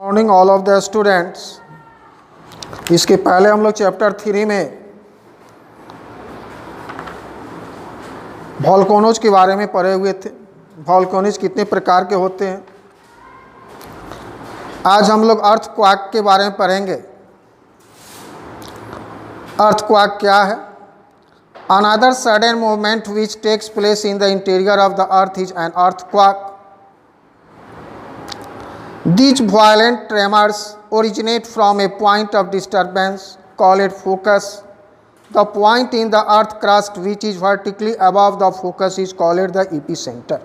Morning all of the students. इसके पहले हम लोग चैप्टर 3 में वोल्केनोज के बारे में पढ़े हुए थे। वोल्केनोज कितने प्रकार के होते हैं। आज हम लोग अर्थक्वेक के बारे में पढ़ेंगे। अर्थक्वेक क्या है? Another sudden movement which takes place in the interior of the earth is an earthquake. These violent tremors originate from a point of disturbance called focus. The point in the earth crust which is vertically above the focus is called the epicenter.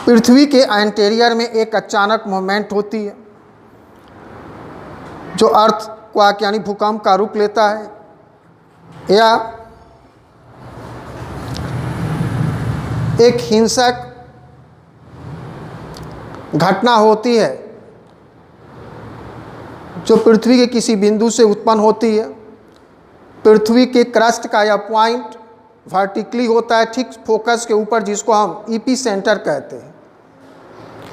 पृथ्वी के interior में एक अचानक movement होती है जो earthquake यानी भूकंप का रूप लेता है, या एक हिंसक घटना होती है जो पृथ्वी के किसी बिंदु से उत्पन्न होती है। पृथ्वी के क्रस्ट का यह पॉइंट वर्टिकली होता है, ठीक फोकस के ऊपर, जिसको हम ईपी सेंटर कहते हैं।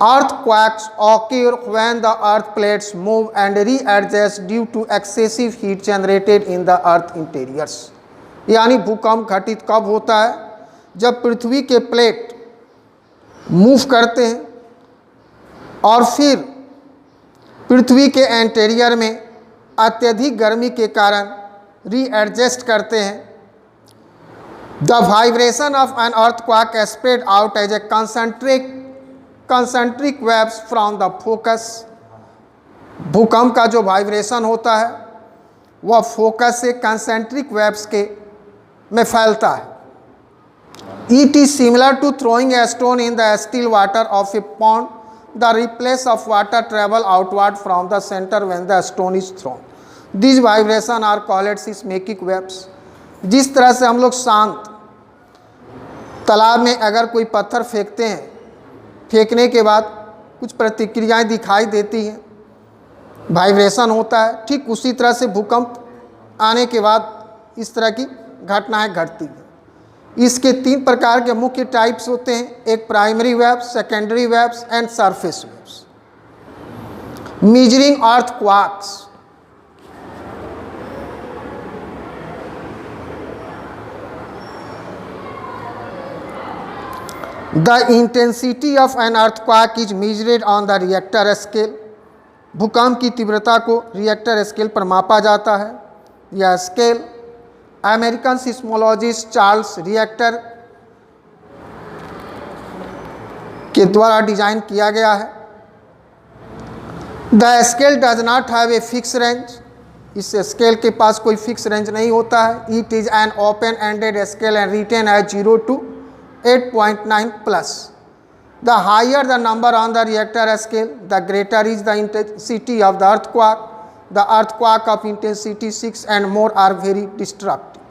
Earthquakes occur when the earth plates move and readjust due to excessive heat generated in the earth interiors. यानी भूकंप घटित कब होता है? जब पृथ्वी के प्लेट मूव करते हैं और फिर पृथ्वी के इंटीरियर में अत्यधिक गर्मी के कारण रीएडजस्ट करते हैं। The vibration of an earthquake spread out as a concentric waves from the focus. भूकंप का जो वाइब्रेशन होता है वह फोकस से कंसेंट्रिक वेव्स के में फैलता है। It is similar to throwing a stone in the still water of a pond. The ripples of water travel outward from the center when the stone is thrown. These vibrations are called seismic waves. जिस तरह से हम लोग शांत तालाब में अगर कोई पत्थर फेंकते हैं, फेंकने के बाद कुछ प्रतिक्रियाएं दिखाई देती हैं, वाइब्रेशन होता है, ठीक उसी तरह से भूकंप आने के बाद इस तरह की घटनाएं घटती हैं। इसके 3 प्रकार के मुख्य टाइप्स होते हैं, एक primary waves, secondary waves and surface waves. Measuring earthquakes. The intensity of an earthquake is measured on the Richter scale. भूकंप की तीव्रता को रिएक्टर स्केल पर मापा जाता है। यह scale American seismologist Charles Richter के द्वारा डिजाइन किया गया है। The scale does not have a fix range. इस स्केल के पास कोई फिक्स रेंज नहीं होता है। It is an open ended scale and written as 0 to 8.9 plus. The higher the number on the Richter scale the greater is the intensity of the earthquake. The earthquake of intensity 6 and more are very destructive.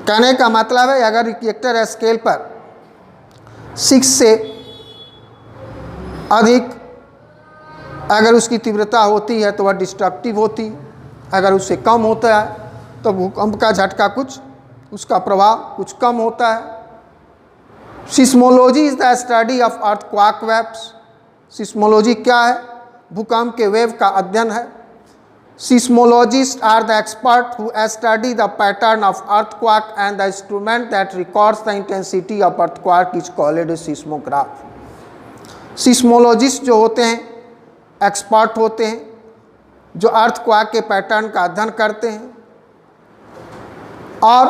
कहने का मतलब है अगर Richter scale पर 6 से अधिक अगर उसकी तीव्रता होती है तो वह डिस्ट्रक्टिव होती है। अगर उससे कम होता है तो भूकंप का झटका कुछ, उसका प्रभाव कुछ कम होता है। Seismology is the study of earthquake waves. Seismology क्या है? भूकंप के वेव का अध्ययन है। Seismologist are the expert who study the pattern of earthquake and the instrument that records the intensity of earthquake is called a seismograph. Seismologist जो होते हैं एक्सपर्ट होते हैं जो अर्थक्वेक के पैटर्न का अध्ययन करते हैं और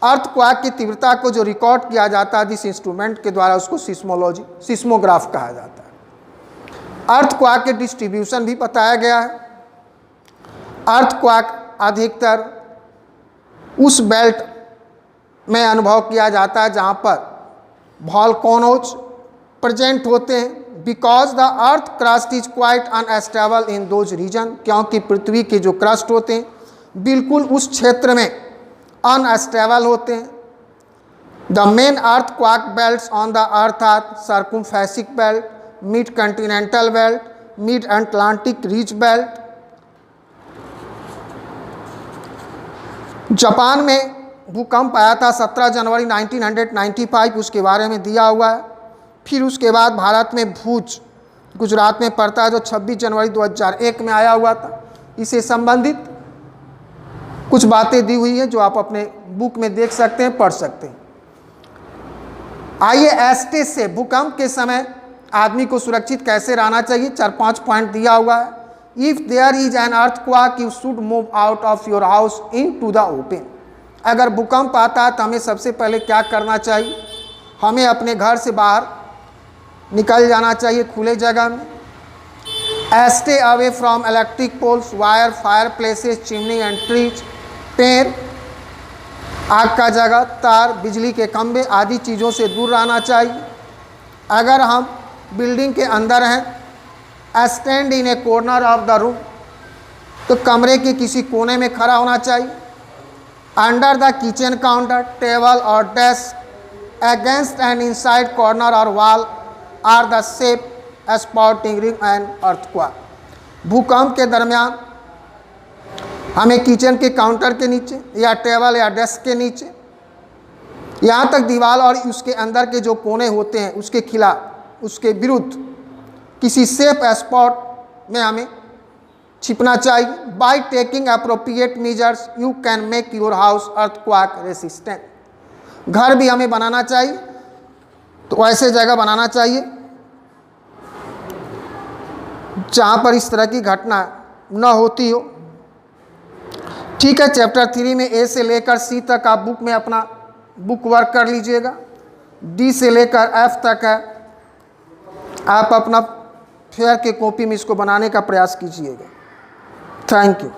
अर्थक्वेक की तीव्रता को जो रिकॉर्ड किया जाता है जिस इंस्ट्रूमेंट के द्वारा उसको सिस्मोग्राफ कहा जाता है। अर्थक्वेक के डिस्ट्रीब्यूशन भी बताया गया है। अर्थक्वेक अधिकतर उस बेल्ट में अनुभव किया जाता है जहाँ पर वोल्केनोज प्रेजेंट होते हैं। Because the earth crust is quite unstable in those region. क्योंकि पृथ्वी के जो क्रस्ट होते हैं बिल्कुल उस क्षेत्र में अनस्टेबल होते हैं। The main earthquake belts on the earth are circumpacific belt, mid continental belt, mid Atlantic ridge belt. Japan में भूकंप आया था 17 जनवरी 1995, उसके बारे में दिया हुआ है। फिर उसके बाद भारत में भूज गुजरात में पड़ता है, जो 26 जनवरी 2001 में आया हुआ था। इससे संबंधित कुछ बातें दी हुई हैं जो आप अपने बुक में देख सकते हैं, पढ़ सकते हैं। आइए एस्टे से भूकंप के समय आदमी को सुरक्षित कैसे रहना चाहिए, 4-5 पॉइंट दिया हुआ है। If there is an earthquake you should move out of your house into the open. अगर भूकंप आता है तो हमें सबसे पहले क्या करना चाहिए, हमें अपने घर से बाहर निकल जाना चाहिए खुले जगह में। Stay away from electric poles, wire, fireplaces, chimney and trees. पेड़, आग का जगह, तार, बिजली के खंभे आदि चीज़ों से दूर रहना चाहिए। अगर हम बिल्डिंग के अंदर हैं, stand in a corner of the room, तो कमरे के किसी कोने में खड़ा होना चाहिए। Under the kitchen counter, table और desk, against and inside corner और wall are the safe spot during an earthquake. भूकंप के दरमियान हमें किचन के काउंटर के नीचे या टेबल या डेस्क के नीचे, यहाँ तक दीवार और उसके अंदर के जो कोने होते हैं उसके खिलाफ, उसके विरुद्ध किसी सेफ स्पॉट में हमें छिपना चाहिए। By taking appropriate measures you can make your house earthquake resistant. घर भी हमें बनाना चाहिए तो ऐसे जगह बनाना चाहिए जहाँ पर इस तरह की घटना न होती हो। ठीक है, चैप्टर 3 में ए से लेकर सी तक आप बुक में अपना बुक वर्क कर लीजिएगा। डी से लेकर एफ तक है, आप अपना फेयर के कॉपी में इसको बनाने का प्रयास कीजिएगा। Thank you.